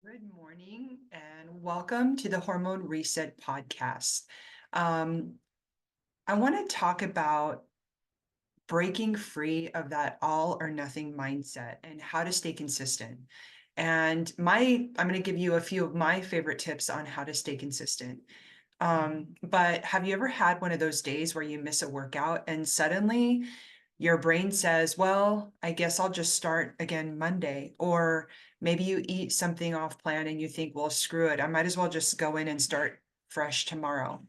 Good morning and welcome to the Hormone Reset Podcast. Um, I want to talk about breaking free of that all or nothing mindset and how to stay consistent. I'm going to give you a few of my favorite tips on how to stay consistent. But have you ever had one of those days where you miss a workout and suddenly your brain says, well, I guess I'll just start again Monday. Or maybe you eat something off plan and you think, well, screw it. I might as well just go in and start fresh tomorrow.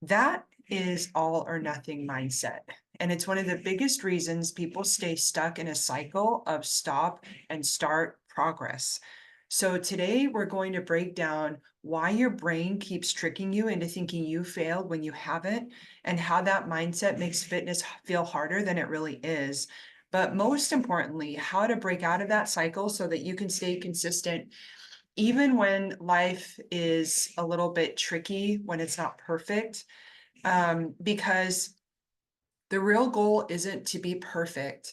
That is all or nothing mindset. And it's one of the biggest reasons people stay stuck in a cycle of stop and start progress. So today we're going to break down why your brain keeps tricking you into thinking you failed when you haven't, and how that mindset makes fitness feel harder than it really is. But most importantly, how to break out of that cycle so that you can stay consistent even when life is a little bit tricky, when it's not perfect. Because the real goal isn't to be perfect.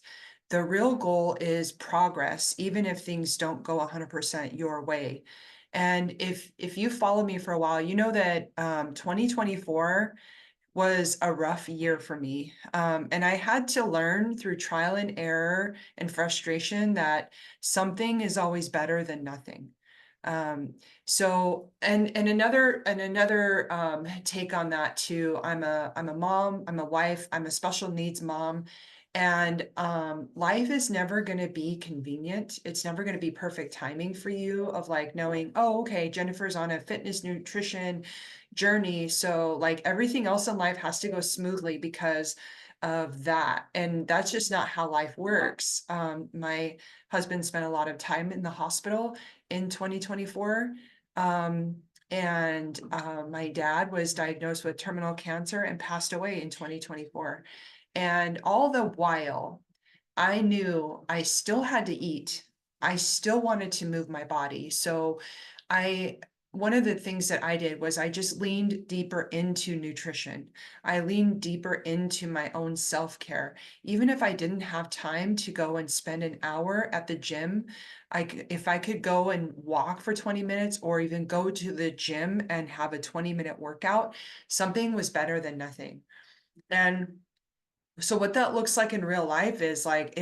The real goal is progress, even if things don't go 100% your way. And if you follow me for a while, you know that 2024 was a rough year for me. And I had to learn through trial and error and frustration that something is always better than nothing. And another take on that too. I'm a mom, I'm a wife, I'm a special needs mom. And life is never going to be convenient. It's never going to be perfect timing for you of like knowing, oh, okay, Jennifer's on a fitness nutrition journey. So like everything else in life has to go smoothly because of that. And that's just not how life works. My husband spent a lot of time in the hospital in 2024. And my dad was diagnosed with terminal cancer and passed away in 2024. And all the while, I knew I still had to eat. I still wanted to move my body. So I one of the things that I did was I just leaned deeper into nutrition. I leaned deeper into my own self-care. Even if I didn't have time to go and spend an hour at the gym, if I could go and walk for 20 minutes or even go to the gym and have a 20-minute workout, something was better than nothing. And so what that looks like in real life is like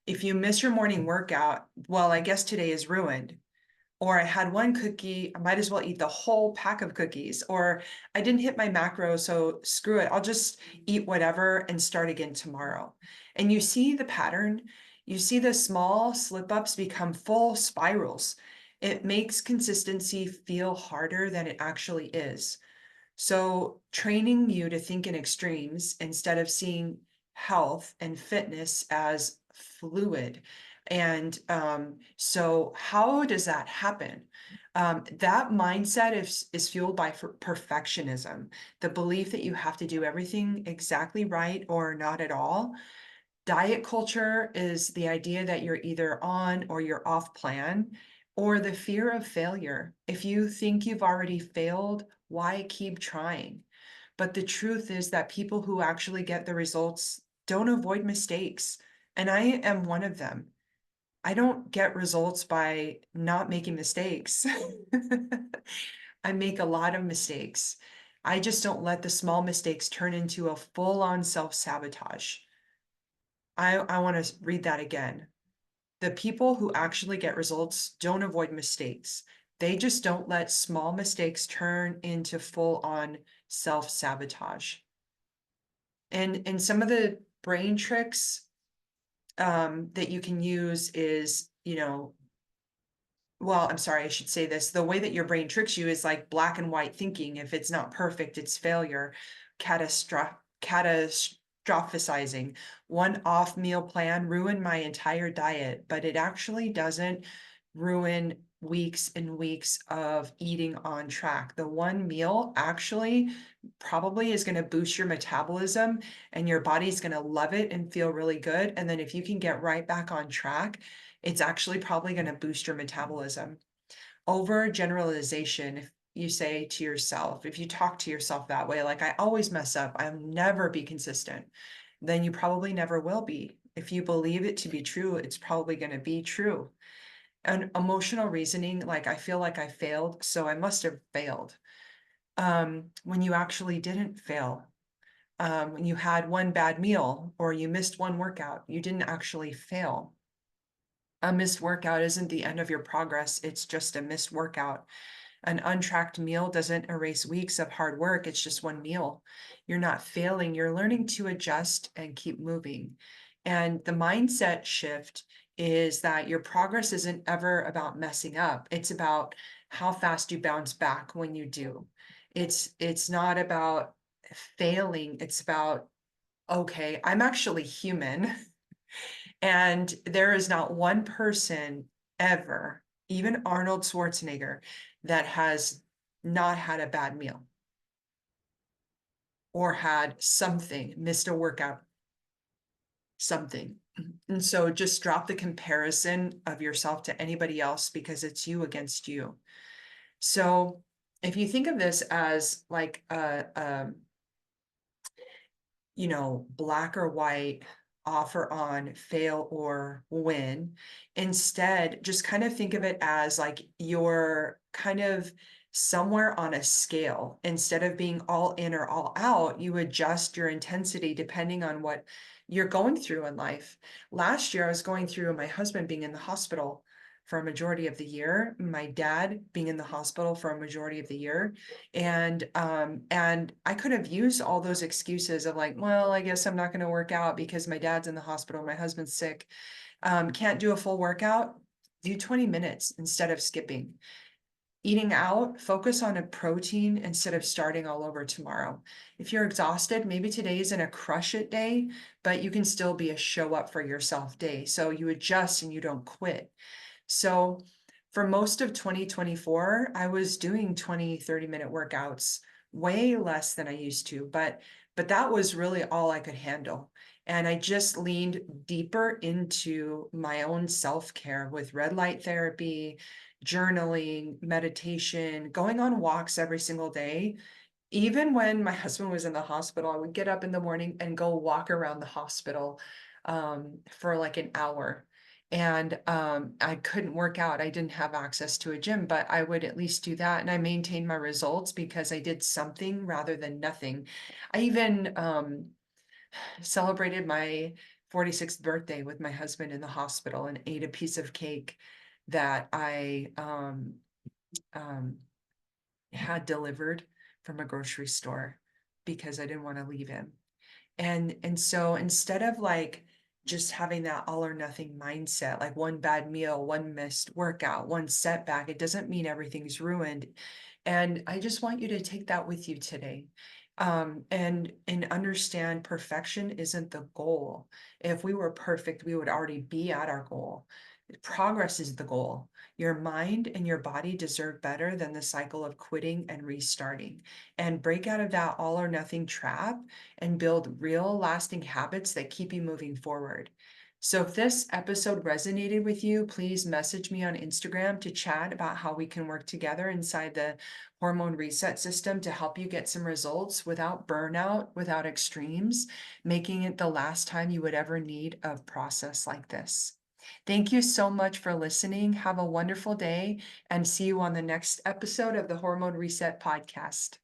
if you miss your morning workout, well, I guess today is ruined. Or I had one cookie, I might as well eat the whole pack of cookies. Or I didn't hit my macro, so screw it. I'll just eat whatever and start again tomorrow. And you see the pattern. You see the small slip ups become full spirals. It makes consistency feel harder than it actually is. So, training you to think in extremes instead of seeing health and fitness as fluid. And so, how does that happen? That mindset is fueled by perfectionism, the belief that you have to do everything exactly right or not at all. Diet culture is the idea that you're either on or you're off plan, or the fear of failure. If you think you've already failed, why keep trying? But the truth is that people who actually get the results don't avoid mistakes. And I am one of them. I don't get results by not making mistakes. I make a lot of mistakes. I just don't let the small mistakes turn into a full on self sabotage. I want to read that again. The people who actually get results don't avoid mistakes. They just don't let small mistakes turn into full on self sabotage. And some of the brain tricks that you can use is, well, I'm sorry, I should say this. The way that your brain tricks you is like black and white thinking. If it's not perfect, it's failure. Catastrophizing. One off meal plan ruined my entire diet, but it actually doesn't ruin weeks and weeks of eating on track. The one meal actually probably is going to boost your metabolism and your body's going to love it and feel really good. And then if you can get right back on track, it's actually probably going to boost your metabolism. Overgeneralization, if you say to yourself, if you talk to yourself that way, like I always mess up, I'll never be consistent, then you probably never will be. If you believe it to be true, it's probably going to be true. And emotional reasoning, like I feel like I failed, so I must have failed. When you actually didn't fail. When you had one bad meal or you missed one workout, you didn't actually fail. A missed workout isn't the end of your progress, it's just a missed workout. An untracked meal doesn't erase weeks of hard work, it's just one meal. You're not failing, you're learning to adjust and keep moving. And the mindset shift is that your progress isn't ever about messing up. It's about how fast you bounce back when you do. It's not about failing, it's about, okay, I'm actually human. And there is not one person ever, even Arnold Schwarzenegger, that has not had a bad meal or had something, missed a workout, something. And so just drop the comparison of yourself to anybody else because it's you against you. So if you think of this as like black or white, off or on, fail or win. Instead, just kind of think of it as like you're kind of somewhere on a scale. Instead of being all in or all out, you adjust your intensity depending on what you're going through in life. Last year, I was going through my husband being in the hospital for a majority of the year, my dad being in the hospital for a majority of the year. And I could have used all those excuses of like, well, I guess I'm not going to work out because my dad's in the hospital, my husband's sick, can't do a full workout. Do 20 minutes instead of skipping. Eating out, focus on a protein instead of starting all over tomorrow. If you're exhausted, maybe today isn't a crush it day, but you can still be a show up for yourself day. So you adjust and you don't quit. So for most of 2024, I was doing 20, 30-minute workouts, way less than I used to, but that was really all I could handle. And I just leaned deeper into my own self-care with red light therapy, journaling, meditation, going on walks every single day. Even when my husband was in the hospital, I would get up in the morning and go walk around the hospital for like an hour. And I couldn't work out. I didn't have access to a gym, but I would at least do that. And I maintained my results because I did something rather than nothing. I even celebrated my 46th birthday with my husband in the hospital and ate a piece of cake that I um, had delivered from a grocery store because I didn't want to leave him. And so instead of like just having that all or nothing mindset, like one bad meal, one missed workout, one setback, it doesn't mean everything's ruined. And I just want you to take that with you today. And understand perfection isn't the goal. If we were perfect, we would already be at our goal. Progress is the goal. Your mind and your body deserve better than the cycle of quitting and restarting. And break out of that all or nothing trap and build real lasting habits that keep you moving forward. So if this episode resonated with you, please message me on Instagram to chat about how we can work together inside the hormone reset system to help you get some results without burnout, without extremes, making it the last time you would ever need a process like this. Thank you so much for listening. Have a wonderful day and see you on the next episode of the Hormone Reset Podcast.